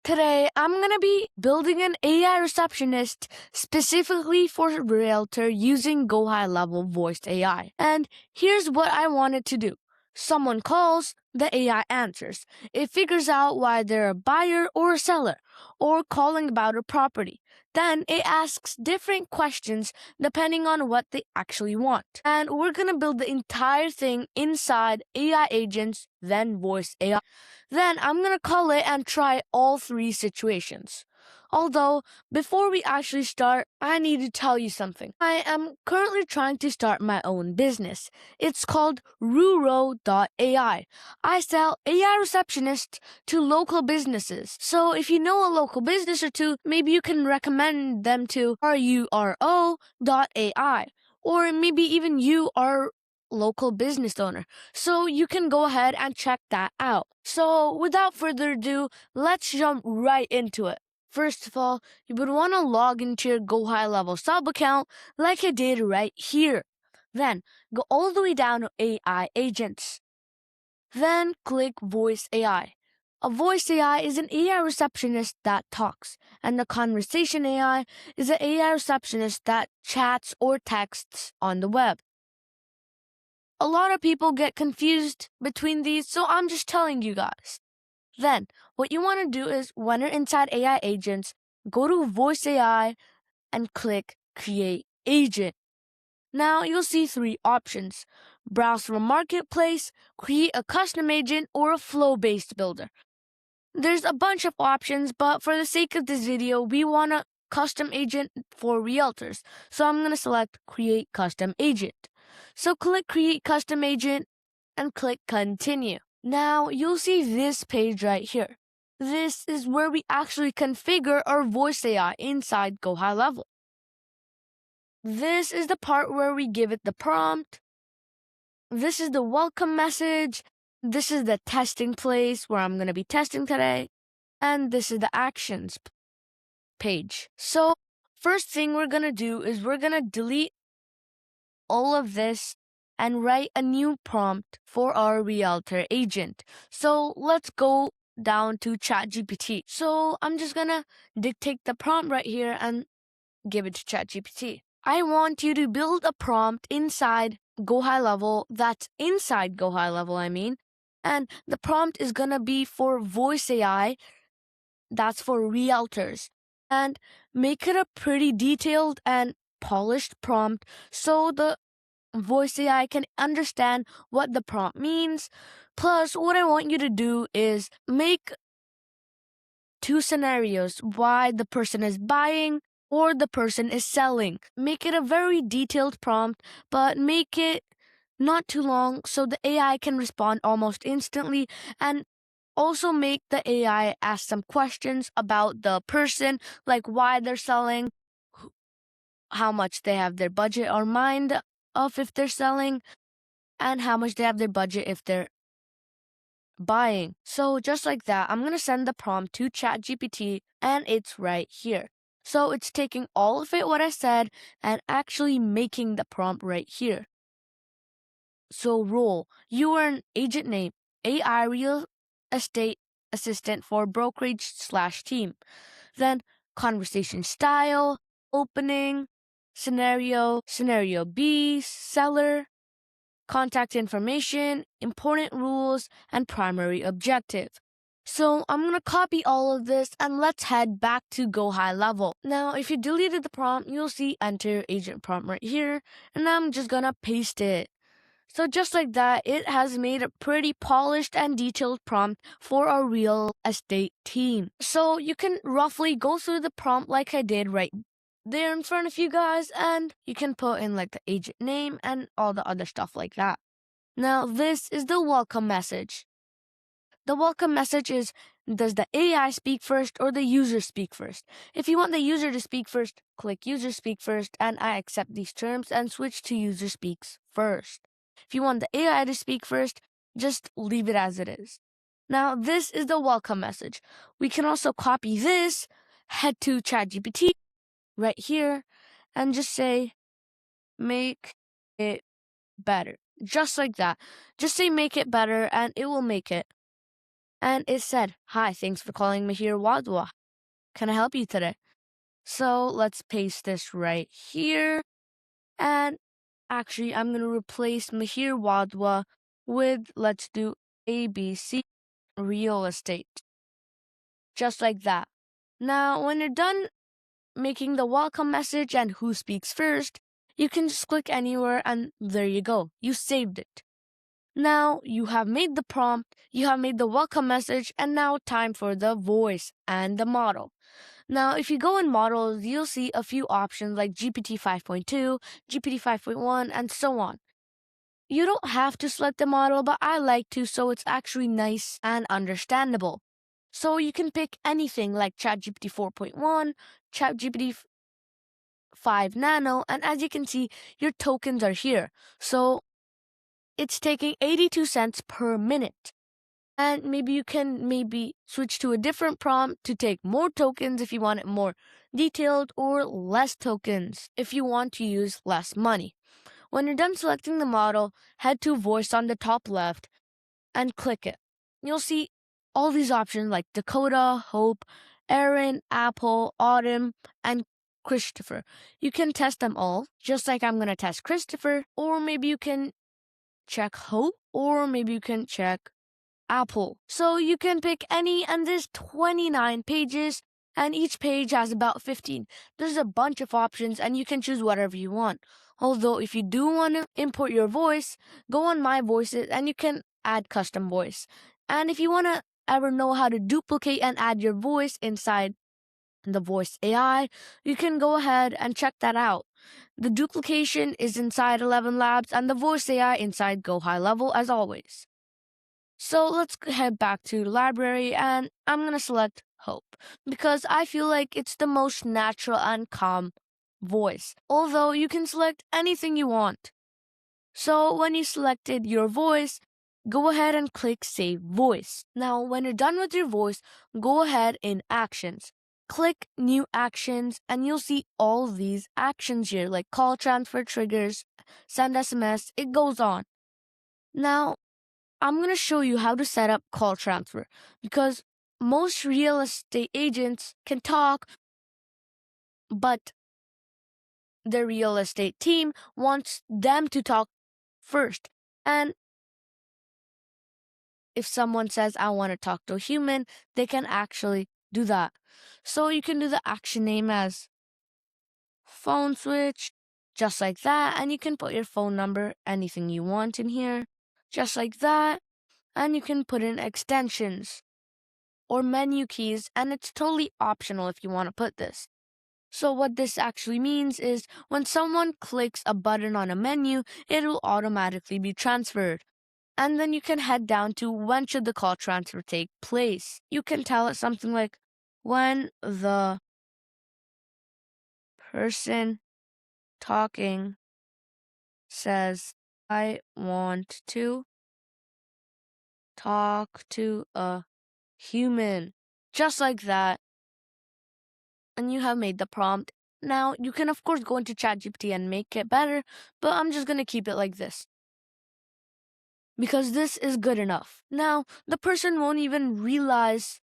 Today, I'm going to be building an AI receptionist specifically for Realtor using GoHighLevel Voice AI. And here's what I want it to do. Someone calls, the AI answers. It figures out why they're a buyer or a seller, or calling about a property. Then it asks different questions depending on what they actually want. And we're going to build the entire thing inside AI agents, then Voice AI. Then I'm going to call it and try all three situations. Although, before we actually start, I need to tell you something. I am currently trying to start my own business. It's called Ruro.ai. I sell AI receptionists to local businesses. So if you know a local business or two, maybe you can recommend them to Ruro.ai. Or maybe even you are local business owner. So you can go ahead and check that out. So without further ado, let's jump right into it. First of all, you would want to log into your GoHighLevel sub account like I did right here. Then go all the way down to AI agents. Then click Voice AI. A voice AI is an AI receptionist that talks, and the conversation AI is an AI receptionist that chats or texts on the web. A lot of people get confused between these, so I'm just telling you guys. Then, what you want to do is, when you're inside AI agents, go to Voice AI and click Create Agent. Now, you'll see three options. Browse from a marketplace, create a custom agent, or a flow-based builder. There's a bunch of options, but for the sake of this video, we want a custom agent for realtors. So I'm going to select Create Custom Agent. So click Create Custom Agent and click Continue. Now you'll see this page right here. This is where we actually configure our voice AI inside GoHighLevel. This is the part where we give it the prompt. This is the welcome message. This is the testing place where I'm going to be testing today. And this is the actions page. So first thing we're going to do is we're going to delete all of this and write a new prompt for our realtor agent. So let's go down to ChatGPT. So I'm just going to dictate the prompt right here and give it to ChatGPT. I want you to build a prompt inside GoHighLevel that's inside GoHighLevel, I mean. And the prompt is going to be for voice AI. That's for realtors. And make it a pretty detailed and polished prompt so the voice AI can understand what the prompt means. Plus, what I want you to do is make two scenarios: why the person is buying or the person is selling. Make it a very detailed prompt, but make it not too long so the AI can respond almost instantly, and also make the AI ask some questions about the person, like why they're selling, how much they have their budget or mind of if they're selling, and how much they have their budget if they're buying. So just like that, I'm going to send the prompt to ChatGPT, and it's right here. So it's taking all of it, what I said, and actually making the prompt right here. So role, you are an agent name, AI real estate assistant for brokerage/team. Then conversation style, opening, scenario B, seller, contact information, important rules, and primary objective. So I'm going to copy all of this and let's head back to GoHighLevel. Now, if you deleted the prompt, you'll see enter agent prompt right here, and I'm just going to paste it. So just like that, it has made a pretty polished and detailed prompt for our real estate team. So you can roughly go through the prompt like I did right there in front of you guys, and you can put in like the agent name and all the other stuff like that. Now this is the welcome message. The welcome message is, does the AI speak first or the user speak first? If you want the user to speak first, click user speak first, and I accept these terms and switch to user speaks first. If you want the AI to speak first, just leave it as it is. Now this is the welcome message. We can also copy this, head to ChatGPT right here, and just say, make it better. Just like that. Just say make it better and it will make it. And it said, "Hi, thanks for calling Mahir Wadwa. Can I help you today?" So let's paste this right here. And actually, I'm going to replace Mahir Wadwa with, let's do ABC Real Estate. Just like that. Now, when you're done making the welcome message and who speaks first, you can just click anywhere and there you go. You saved it. Now you have made the prompt, you have made the welcome message, and now time for the voice and the model. Now, if you go in models, you'll see a few options like GPT 5.2, GPT 5.1, and so on. You don't have to select the model, but I like to, so it's actually nice and understandable. So you can pick anything like ChatGPT 4.1, ChatGPT 5 Nano, and as you can see, your tokens are here. So it's taking 82 cents per minute. And maybe you can switch to a different prompt to take more tokens if you want it more detailed, or less tokens if you want to use less money. When you're done selecting the model, head to voice on the top left and click it. You'll see all these options like Dakota, Hope, Aaron, Apple, Autumn, and Christopher. You can test them all, just like I'm going to test Christopher, or maybe you can check Hope, or maybe you can check Apple. So you can pick any, and there's 29 pages, and each page has about 15. There's a bunch of options, and you can choose whatever you want. Although, if you do want to import your voice, go on My Voices, and you can add custom voice. And if you want to ever know how to duplicate and add your voice inside the voice AI, you can go ahead and check that out. The duplication is inside 11 Labs, and the voice AI inside GoHighLevel as always. So let's head back to the library, and I'm going to select Hope because I feel like it's the most natural and calm voice, although you can select anything you want. So when you selected your voice, go ahead and click Save Voice. Now, when you're done with your voice, go ahead in Actions. Click New Actions, and you'll see all these actions here, like call, transfer, triggers, send SMS, it goes on. Now, I'm going to show you how to set up call transfer because most real estate agents can talk, but the real estate team wants them to talk first. And if someone says, "I want to talk to a human," they can actually do that. So you can do the action name as phone switch, just like that. And you can put your phone number, anything you want in here, just like that. And you can put in extensions or menu keys, and it's totally optional if you want to put this. So what this actually means is when someone clicks a button on a menu, it will automatically be transferred. And then you can head down to when should the call transfer take place. You can tell it something like when the person talking says, "I want to talk to a human." Just like that. And you have made the prompt. Now, you can of course go into ChatGPT and make it better, but I'm just going to keep it like this because this is good enough. Now, the person won't even realize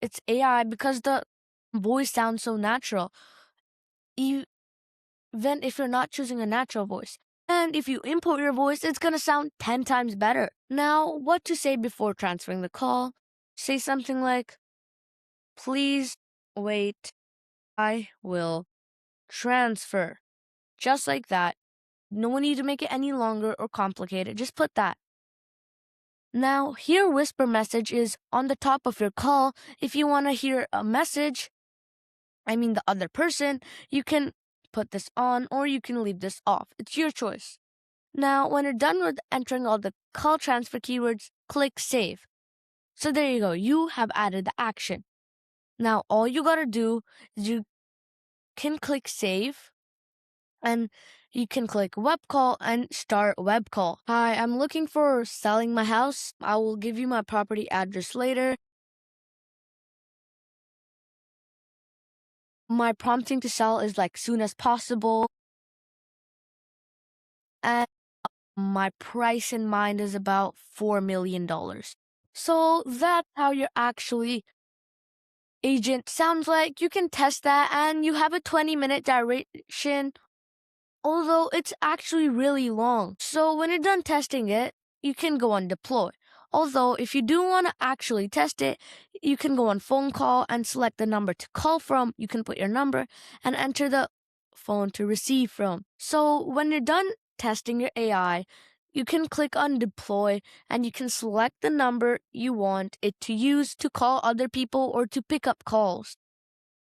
it's AI because the voice sounds so natural, even if you're not choosing a natural voice. And if you import your voice, it's going to sound 10 times better. Now, what to say before transferring the call? Say something like, "Please wait, I will transfer." Just like that. No need to make it any longer or complicated. Just put that. Now, here whisper message is on the top of your call. If you want to hear a message, the other person, you can put this on or you can leave this off. It's your choice. Now, when you're done with entering all the call transfer keywords, click Save. So there you go. You have added the action. Now, all you gotta do is you can click Save, and you can click web call and start web call. "Hi, I'm looking for selling my house. I will give you my property address later. My prompting to sell is like soon as possible. And my price in mind is about $4 million. So that's how your actually agent sounds like. You can test that and you have a 20-minute duration, although it's actually really long. So when you're done testing it, you can go on deploy. Although if you do want to actually test it, you can go on phone call and select the number to call from. You can put your number and enter the phone to receive from. So when you're done testing your AI, you can click on deploy and you can select the number you want it to use to call other people or to pick up calls.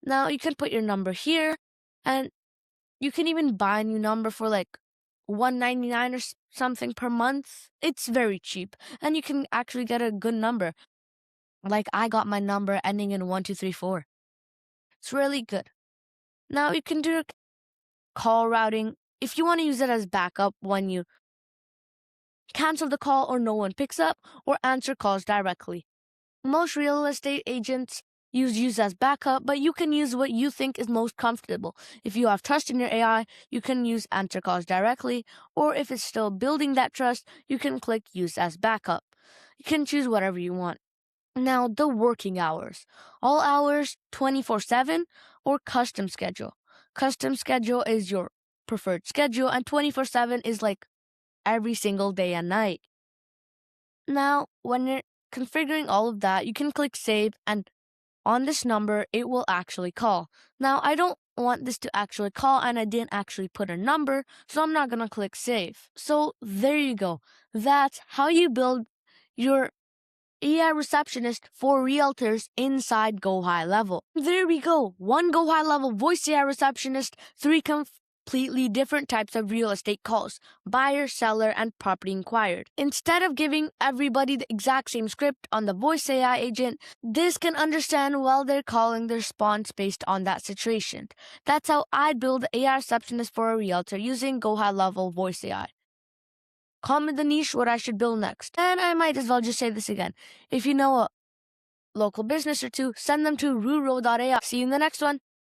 Now you can put your number here and you can even buy a new number for like $1.99 or something per month. It's very cheap and you can actually get a good number. Like I got my number ending in 1234. It's really good. Now you can do call routing if you want to use it as backup when you cancel the call or no one picks up, or answer calls directly. Most real estate agents use as backup, but you can use what you think is most comfortable. If you have trust in your AI, you can use answer calls directly, or if it's still building that trust, you can click use as backup. You can choose whatever you want. Now, the working hours. All hours 24/7 or custom schedule. Custom schedule is your preferred schedule, and 24/7 is like every single day and night. Now, when you're configuring all of that, you can click save, and on this number, it will actually call. Now, I don't want this to actually call, and I didn't actually put a number, so I'm not going to click save. So there you go. That's how you build your AI receptionist for realtors inside GoHighLevel. There we go. One GoHighLevel voice AI receptionist, three completely different types of real estate calls: buyer, seller, and property inquired. Instead of giving everybody the exact same script on the voice AI agent, this can understand while they're calling the response based on that situation. That's how I'd build the AI receptionist for a realtor using GoHighLevel voice AI. Comment the niche what I should build next. And I might as well just say this again. If you know a local business or two, send them to ruro.ai. See you in the next one.